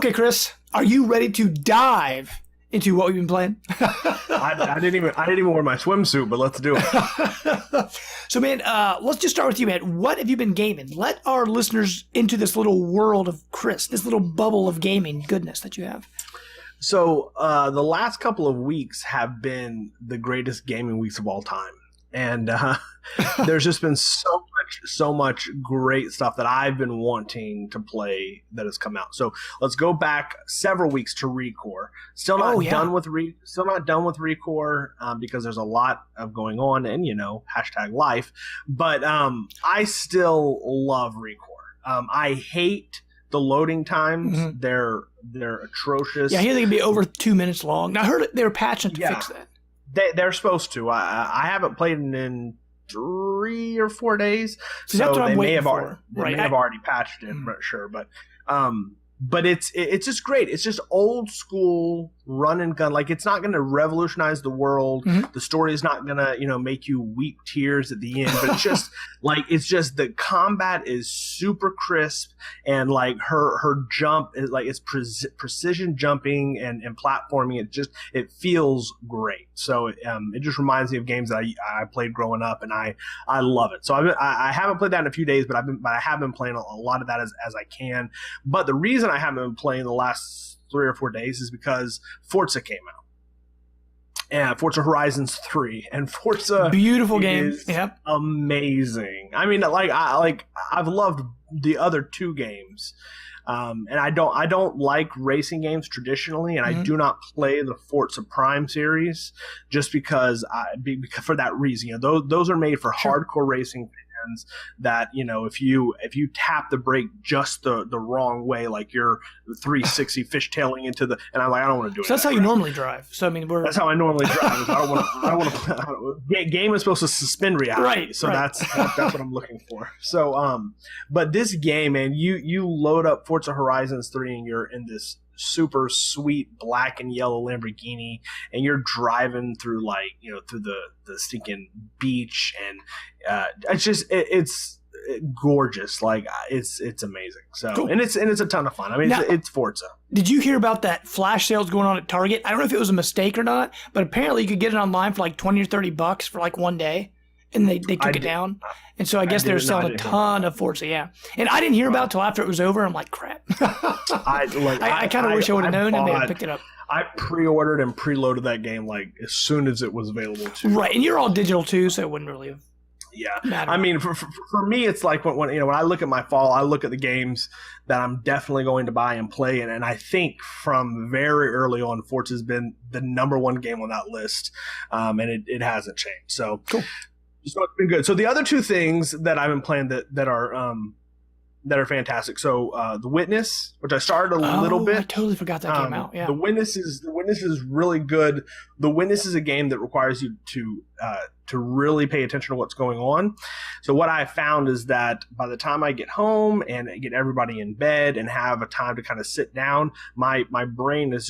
Okay, Chris, are you ready to dive into what we've been playing? I didn't even wear my swimsuit, but let's do it. So, man, let's just start with you, man. What have you been gaming? Let our listeners into this little world of Chris, this little bubble of gaming goodness that you have. So, the last couple of weeks have been the greatest gaming weeks of all time. And there's just been so much great stuff that I've been wanting to play that has come out. So let's go back several weeks to ReCore. Still not done with ReCore because there's a lot of going on, and #life. But I still love ReCore. I hate the loading times. Mm-hmm. They're atrocious. Yeah, I hear they can be over 2 minutes long. Now, I heard they were patching to fix that. They're supposed to. I haven't played it in 3 or 4 days, so that's what they I'm may have already, right. Have already patched it. I'm not sure, but it's just great. It's just old school run and gun. Like, it's not going to revolutionize the world. Mm-hmm. The story is not going to make you weep tears at the end. But it's just the combat is super crisp, and like her jump is like it's precision jumping and platforming. It feels great. So it just reminds me of games that I played growing up, and I love it. So I haven't played that in a few days, but I have been playing a lot of that as I can. But the reason I haven't been playing the last 3 or 4 days is because Forza came out. And Forza Horizon 3, and Forza beautiful game. Is amazing. I mean, I've loved the other 2 games. And I don't like racing games traditionally, and I do not play the Forza Prime series just because for that reason. Those are made for hardcore racing fans that if you tap the brake just the wrong way, like you're 360 fishtailing into the, and I'm like, I don't want to do it. So that's how you normally drive. So I mean, that's how I normally drive. I don't want to. Game is supposed to suspend reality, right? So right. that's what I'm looking for. So but this game, man, you load up Forza Horizon 3 and you're in this super sweet black and yellow Lamborghini, and you're driving through through the stinking beach, and it's gorgeous. Like it's amazing. So cool. and it's a ton of fun. I mean, now, it's Forza. Did you hear about that flash sales going on at Target? I don't know if it was a mistake or not, but apparently you could get it online for like $20 or $30 for like one day. And they took it down. And so I guess they were selling a ton of Forza, yeah. And I didn't hear about it until after it was over. I'm like, crap. I kind of wish I would have known and maybe picked it up. I pre-ordered and preloaded that game like as soon as it was available too. Right, and you're all digital too, so it wouldn't really have mattered. I mean, for me, it's like when I look at my fall, I look at the games that I'm definitely going to buy and play, and I think from very early on, Forza's been the number one game on that list, and it hasn't changed. So cool. So it's been good. So the other 2 things that I've been playing that are fantastic. So The Witness, which I started a little bit. I totally forgot that came out. Yeah. The Witness is really good. The Witness is a game that requires you to really pay attention to what's going on. So what I found is that by the time I get home and get everybody in bed and have a time to kind of sit down, my brain is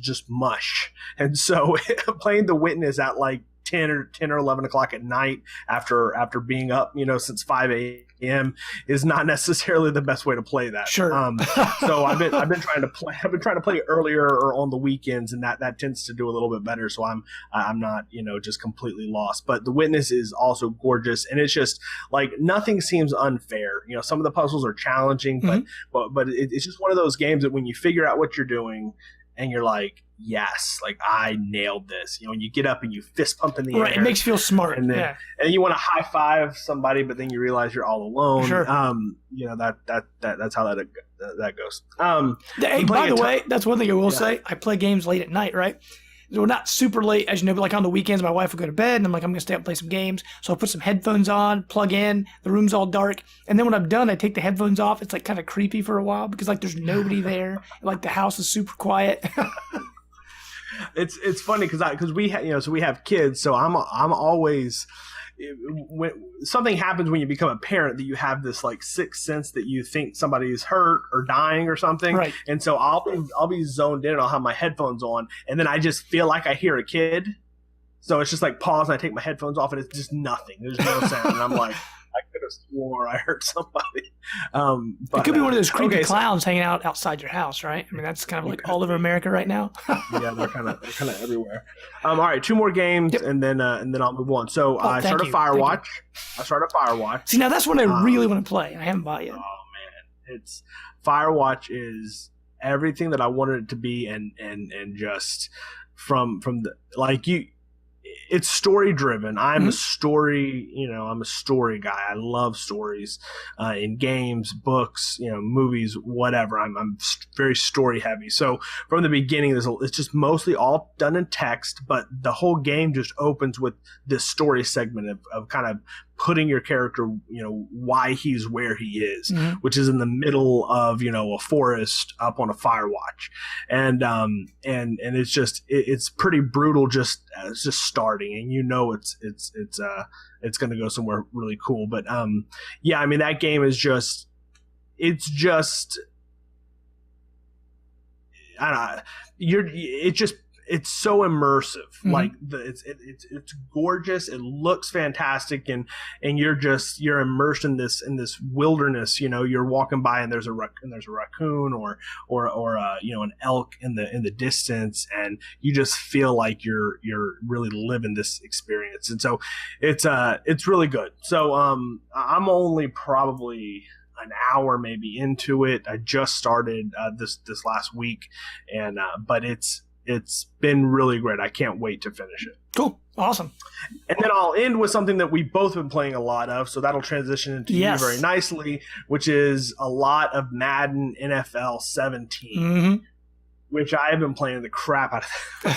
just mush. And so playing The Witness at like 10 or 11 o'clock at night after being up, since 5 a.m. is not necessarily the best way to play that. Sure. So I've been trying to play earlier or on the weekends, and that tends to do a little bit better. So I'm not, just completely lost. But The Witness is also gorgeous, and it's just like nothing seems unfair. Some of the puzzles are challenging, but it's just one of those games that when you figure out what you're doing and you're like, yes, like I nailed this. When you get up and you fist pump in the air. Right, it makes you feel smart. And then and you want to high five somebody, but then you realize you're all alone. Sure. That's how that goes. Hey, by the way, that's one thing I will say. I play games late at night, right? Well, not super late, as you know, but like on the weekends, my wife will go to bed, and I'm like, I'm going to stay up and play some games. So I'll put some headphones on, plug in, the room's all dark, and then when I'm done, I take the headphones off. It's like kind of creepy for a while because like there's nobody there. Like the house is super quiet. It's funny because we have kids, so I'm always when something happens when you become a parent that you have this like sixth sense that you think somebody's hurt or dying or something, right? And so I'll be zoned in and I'll have my headphones on, and then I just feel like I hear a kid, so it's just like pause and I take my headphones off and it's just nothing. There's no sound, and I'm like, I could have swore I hurt somebody. But, it could be one of those creepy clowns hanging out outside your house, right? I mean, that's kind of like all over America right now. Yeah, they're kind of everywhere. All right, 2 more games, and then I'll move on. So I started Firewatch. See, now that's one I really want to play. I haven't bought it yet. Oh man, it's Firewatch is everything that I wanted it to be, and just from the like you. It's story driven. I'm a story, I'm a story guy. I love stories in games, books, movies, whatever. I'm very story heavy. So from the beginning, it's just mostly all done in text, but the whole game just opens with this story segment of kind of putting your character, why he's where he is, which is in the middle of, a forest up on a Firewatch. And it's just, it's pretty brutal. It's just starting, and it's going to go somewhere really cool. But, yeah, I mean, that game is just, I don't know, it's so immersive. Like it's gorgeous. It looks fantastic, and you're immersed in this wilderness. You're walking by, and there's a raccoon or an elk in the distance, and you just feel like you're really living this experience. And so it's really good. So I'm only probably an hour maybe into it. I just started this last week, and but it's been really great. I can't wait to finish it. Cool. Awesome. And then I'll end with something that we've both been playing a lot of, so that'll transition into you very nicely, which is a lot of Madden NFL 17, which I have been playing the crap out of.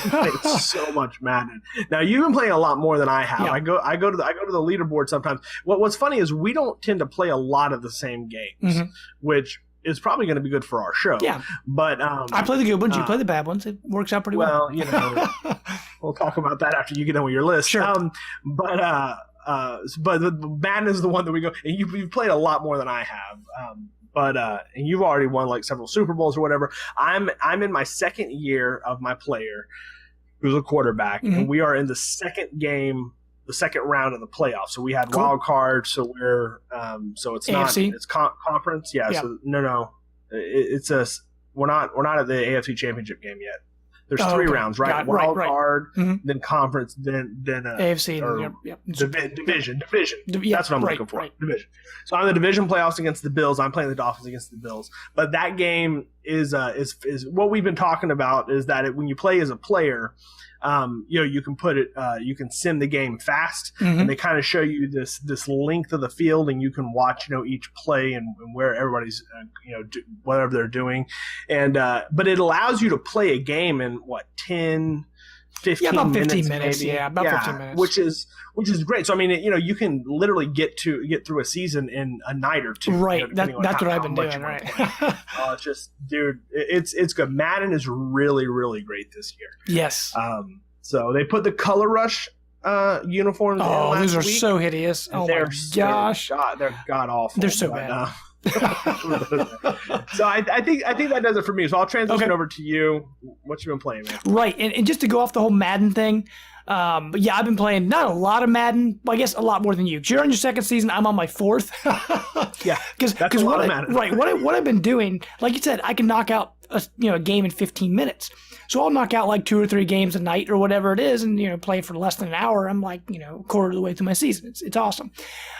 Playing so much Madden. Now, you've been playing a lot more than I have. Yeah. I go to the leaderboard sometimes. What's funny is we don't tend to play a lot of the same games, which is probably going to be good for our show. Yeah. But I play the good ones. You play the bad ones. It works out pretty well. Well, we'll talk about that after you get done with your list. Sure. But Madden is the one that we go. And you've played a lot more than I have. And you've already won like several Super Bowls or whatever. I'm in my second year of my player, who's a quarterback, and we are in the second game. The second round of the playoffs. So we had wild card. So we're so it's AFC? Not it's conference. Yeah. So no, it's we're not at the AFC Championship game yet. There's 3 rounds, right? Wild card, then conference, then AFC, division. That's what I'm looking for. Right. Division. So I'm the division playoffs against the Bills. I'm playing the Dolphins against the Bills. But that game is what we've been talking about is that when you play as a player. You can put it, you can sim the game fast, and they kind of show you this length of the field, and you can watch, each play and where everybody's, whatever they're doing. And, but it allows you to play a game in 10, 15 about 15 minutes. minutes. Maybe. Yeah, about 15 minutes. Which is great. So, I mean, you can literally get through a season in a night or two. Right. That's what I've been doing. Right. It's just, dude, it's good. Madden is really, really great this year. Yes. So they put the Color Rush uniforms in last those are week, so hideous. Oh my gosh. They're god awful. They're so bad. So I think that does it for me. So I'll transition over to you. What you been playing, man? Right. And just to go off the whole Madden thing, but yeah, I've been playing not a lot of Madden, but I guess a lot more than you. You're on your second season. I'm on my 4th. Yeah, that's a lot of Madden. Right. What I've been doing, like you said, I can knock out a game in 15 minutes. So I'll knock out like 2 or 3 games a night or whatever it is, and play for less than an hour. I'm like a quarter of the way through my season. It's awesome.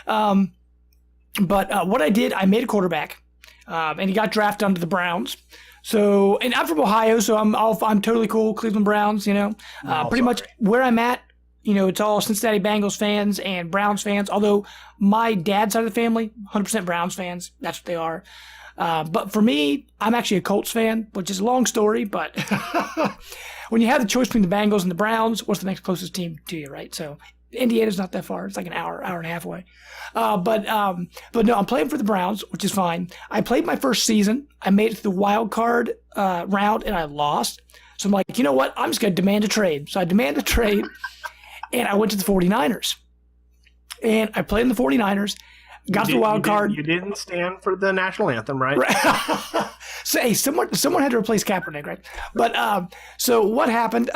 But what I did, I made a quarterback, and he got drafted onto the Browns. So, and I'm from Ohio, so I'm totally cool. Cleveland Browns, pretty much where I'm at. It's all Cincinnati Bengals fans and Browns fans. Although my dad's side of the family, 100% Browns fans. That's what they are. But for me, I'm actually a Colts fan, which is a long story. But when you have the choice between the Bengals and the Browns, what's the next closest team to you, right? So Indiana's not that far. It's like an hour and a half away. But no, I'm playing for the Browns, which is fine. I played my first season. I made it to the wild card round, and I lost. So I'm like, you know what? I'm just going to demand a trade. So I demand a trade, and I went to the 49ers. And I played in the 49ers. Got the wild card. You didn't stand for the national anthem, right? So, hey, someone had to replace Kaepernick, right? But so what happened?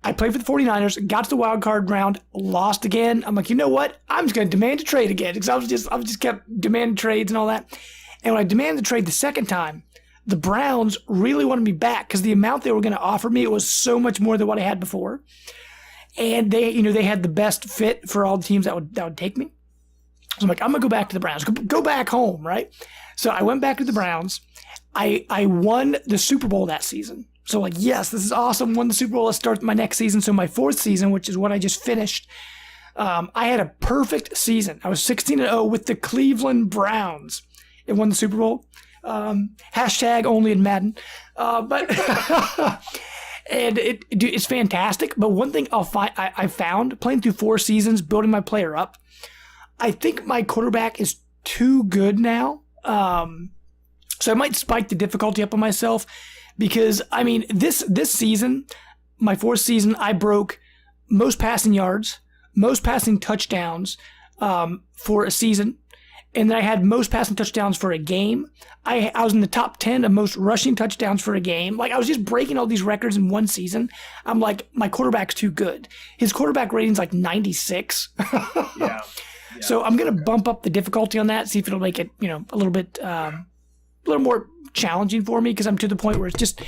I played for the 49ers, got to the wild card round, lost again. I'm like, you know what? I'm just going to demand a trade again because I was just kept demanding trades and all that. And when I demanded the trade the second time, the Browns really wanted me back because the amount they were going to offer me, it was so much more than what I had before. And they had the best fit for all the teams that would take me. So I'm like, I'm going to go back to the Browns. Go back home, right? So I went back to the Browns. I won the Super Bowl that season. So like, yes, this is awesome. Won the Super Bowl. Let's start my next season. So my fourth season, which is what I just finished, I had a perfect season. I was 16-0 with the Cleveland Browns. It won the Super Bowl. Hashtag only in Madden. But and it's fantastic. But one thing I found playing through 4 seasons, building my player up, I think my quarterback is too good now. So I might spike the difficulty up on myself because, I mean, this season, my 4th season, I broke most passing yards, most passing touchdowns for a season, and then I had most passing touchdowns for a game. I was in the top 10 of most rushing touchdowns for a game. Like, I was just breaking all these records in one season. I'm like, my quarterback's too good. His quarterback rating's like 96. Yeah. So I'm going to bump up the difficulty on that, see if it'll make it, a little bit, a little more challenging for me because I'm to the point where it's just,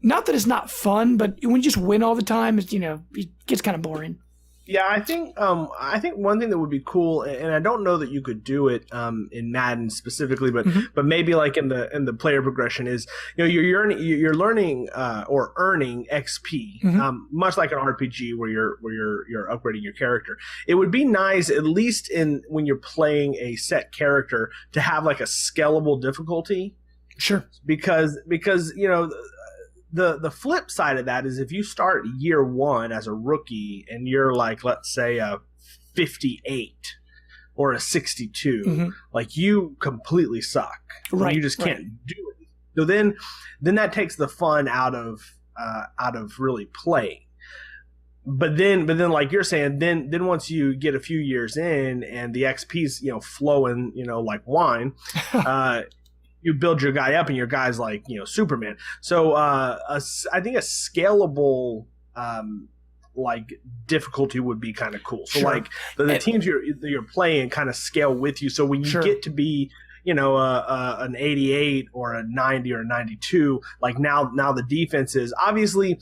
not that it's not fun, but when you just win all the time, it's, it gets kind of boring. Yeah, I think one thing that would be cool, and I don't know that you could do it in Madden specifically, but maybe like in the player progression is you're learning or earning XP, much like an RPG where you're upgrading your character. It would be nice, at least when you're playing a set character, to have like a scalable difficulty. Sure. Because The flip side of that is if you start year 1 as a rookie and you're like, let's say a 58 or a 62, like you completely suck. Right. You just can't do it. So then that takes the fun out of really playing. But then like you're saying, then once you get a few years in and the XP's flowing like wine, you build your guy up and your guy's like, Superman. So I think a scalable like difficulty would be kind of cool. So like the teams you're playing kind of scale with you. So when you get to be, an 88 or a 90 or a 92, like now the defense is obviously,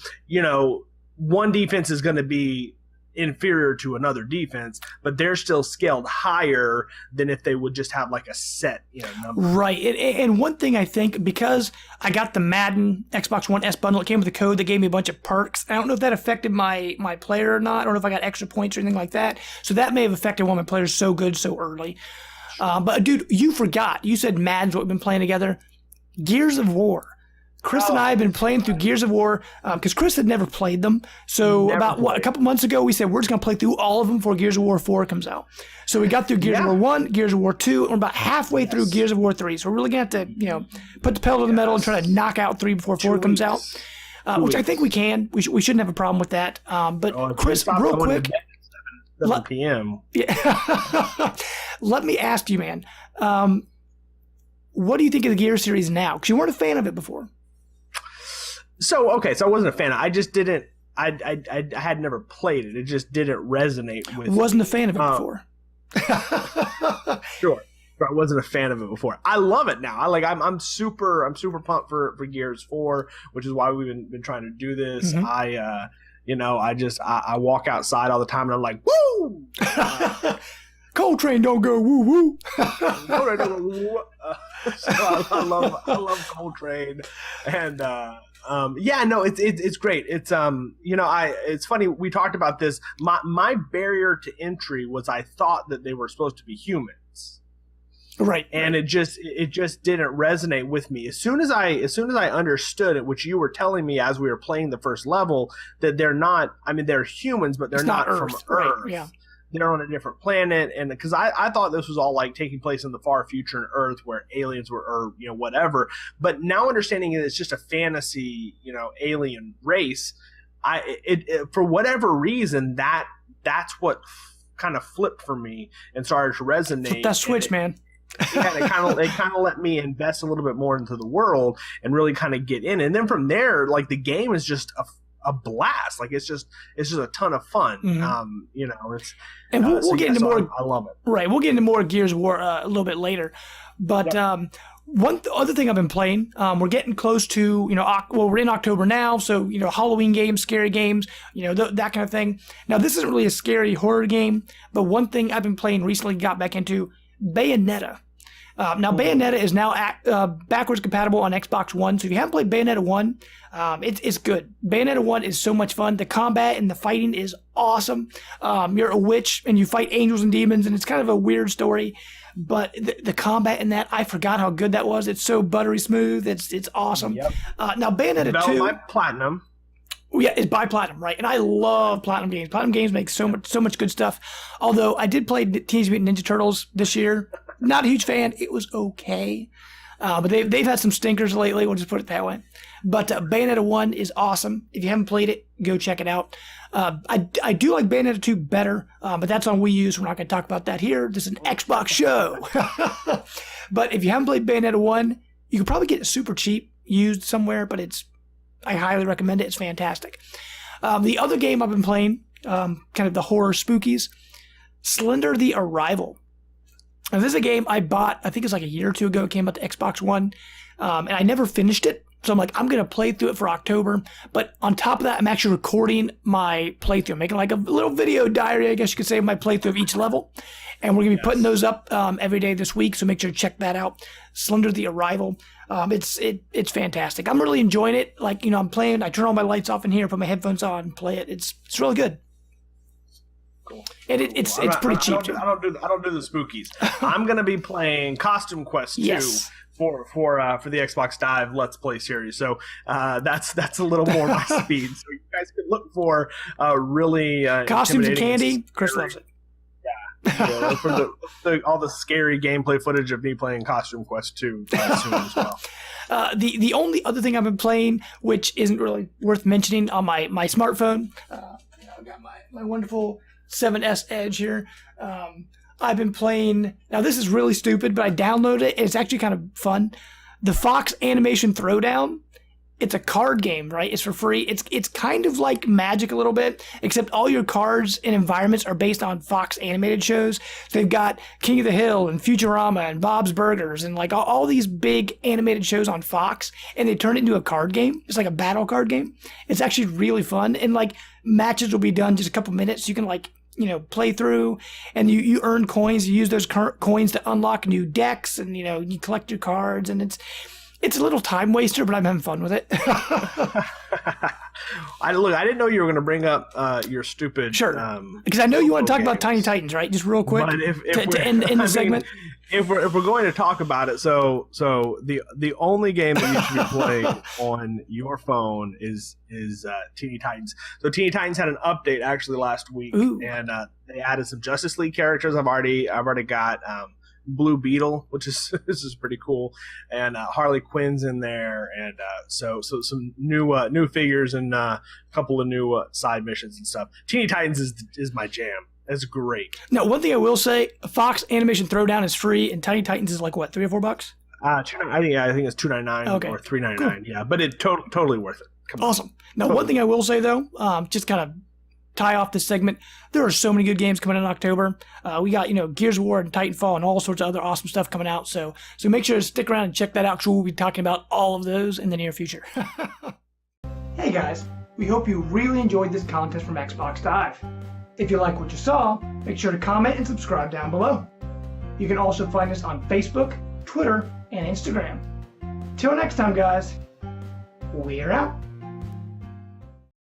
one defense is going to be inferior to another defense, but they're still scaled higher than if they would just have like a set number. Right. And one thing I think, because I got the Madden Xbox One S bundle, it came with a code that gave me a bunch of perks. I don't know if that affected my player or not. I don't know if I got extra points or anything like that. So that may have affected why my player's so good so early. But dude, you forgot. You said Madden's what we've been playing together. Gears of War. Chris and I have been playing through Gears of War because Chris had never played them. So a couple months ago, we said we're just going to play through all of them before Gears of War 4 comes out. So we got through Gears of War 1, Gears of War 2, and we're about halfway through Gears of War 3. So we're really going to have to, put the pedal to the metal and try to knock out 3 before 4 comes out, which I think we can. We shouldn't have a problem with that. But Chris, real quick. 7 p.m. Yeah. Let me ask you, man. What do you think of the Gears series now? Because you weren't a fan of it before. So I wasn't a fan. I just didn't. I had never played it. It just didn't resonate with. Wasn't a fan of it before. Sure, I wasn't a fan of it before. I love it now. I'm super pumped for Gears 4, which is why we've been trying to do this. I walk outside all the time and I'm like, woo! Coltrane don't go woo woo. So I love Coltrane, and it's great. It's it's funny, we talked about this. My barrier to entry was I thought that they were supposed to be humans, right? And it just didn't resonate with me. As soon as I understood it, which you were telling me as we were playing the first level, that they're not. I mean, they're humans, but they're not from Earth. Right, yeah. They're on a different planet, and because I thought this was all like taking place in the far future in Earth where aliens were, or whatever. But now understanding it's just a fantasy, alien race. For whatever reason, that's what kind of flipped for me and started to resonate. Flip that switch, man. Yeah, they kind of let me invest a little bit more into the world and really kind of get in. And then from there, like the game is just a blast. Like it's just a ton of fun. You know, it's and we'll get into more. I love it. Right, we'll get into more Gears of War a little bit later, but one other thing I've been playing, we're getting close to, you know, we're in October now, so, you know, Halloween games, scary games, you know, that kind of thing. Now, this isn't really a scary horror game, but one thing I've been playing recently, got back into, Bayonetta. Now, Bayonetta is now backwards compatible on Xbox One, so if you haven't played Bayonetta 1, it's good. Bayonetta 1 is so much fun. The combat and the fighting is awesome. You're a witch, and you fight angels and demons, and it's kind of a weird story. But the combat in that, I forgot how good that was. It's so buttery smooth. It's awesome. Yep. Now, Bayonetta 2... by Platinum. Yeah, it's by Platinum, right? And I love Platinum games. Platinum games make so much good stuff. Although, I did play Teenage Mutant Ninja Turtles this year. Not a huge fan. It was okay. But they've had some stinkers lately. We'll just put it that way. But Bayonetta 1 is awesome. If you haven't played it, go check it out. I do like Bayonetta 2 better, but that's on Wii U, so we're not going to talk about that here. This is an Xbox show. But if you haven't played Bayonetta 1, you can probably get it super cheap, used somewhere, but I highly recommend it. It's fantastic. The other game I've been playing, kind of the horror spookies, Slender the Arrival. Now, this is a game I bought, I think it's like a year or two ago. It came out to Xbox One, and I never finished it. So I'm like, I'm going to play through it for October. But on top of that, I'm actually recording my playthrough. I'm making like a little video diary, I guess you could say, of my playthrough of each level. And we're going to be putting those up every day this week, so make sure to check that out. Slender the Arrival. It's fantastic. I'm really enjoying it. Like, you know, I'm playing, I turn all my lights off in here, put my headphones on, and play it. It's really good. Cool. And it's pretty cheap too. I don't do the spookies. I'm gonna be playing Costume Quest 2 for the Xbox Dive Let's Play series. So that's a little more my speed. So you guys can look for really costumes and candy. Chris loves it. Yeah, for all the scary gameplay footage of me playing Costume Quest 2 soon as well. The only other thing I've been playing, which isn't really worth mentioning, on my smartphone, I've got my wonderful 7S Edge here. I've been playing, now this is really stupid, but I downloaded it, and it's actually kind of fun. The Fox Animation Throwdown. It's a card game, right? It's for free. It's kind of like Magic a little bit, except all your cards and environments are based on Fox animated shows. They've got King of the Hill and Futurama and Bob's Burgers and like all these big animated shows on Fox, and they turn it into a card game. It's like a battle card game. It's actually really fun, and like matches will be done just a couple minutes. You can like, you know, play through, and you earn coins. You use those coins to unlock new decks, and, you know, you collect your cards, and it's a little time waster, but I'm having fun with it. I didn't know you were going to bring up your stupid. Sure, because I know you want to talk about Tiny Titans, right? Just real quick to end the segment. If we're going to talk about it, so the only game that you should be playing on your phone is Teeny Titans. So Teeny Titans had an update actually last week, and they added some Justice League characters. I've already got Blue Beetle, which is this is pretty cool, and Harley Quinn's in there, and so some new figures and a couple of new side missions and stuff. Teeny Titans is my jam. It's great. Now, one thing I will say, Fox Animation Throwdown is free, and Tiny Titans is like what, $3 or $4? I think it's $2.99 or $3.99. Cool. Yeah, but it's totally worth it. Awesome. Now, one thing I will say though, just kind of tie off this segment, there are so many good games coming in October. We got, you know, Gears of War and Titanfall and all sorts of other awesome stuff coming out. So make sure to stick around and check that out, because we'll be talking about all of those in the near future. Hey guys, we hope you really enjoyed this contest from Xbox Dive. If you like what you saw, make sure to comment and subscribe down below. You can also find us on Facebook, Twitter, and Instagram. Till next time, guys, we're out.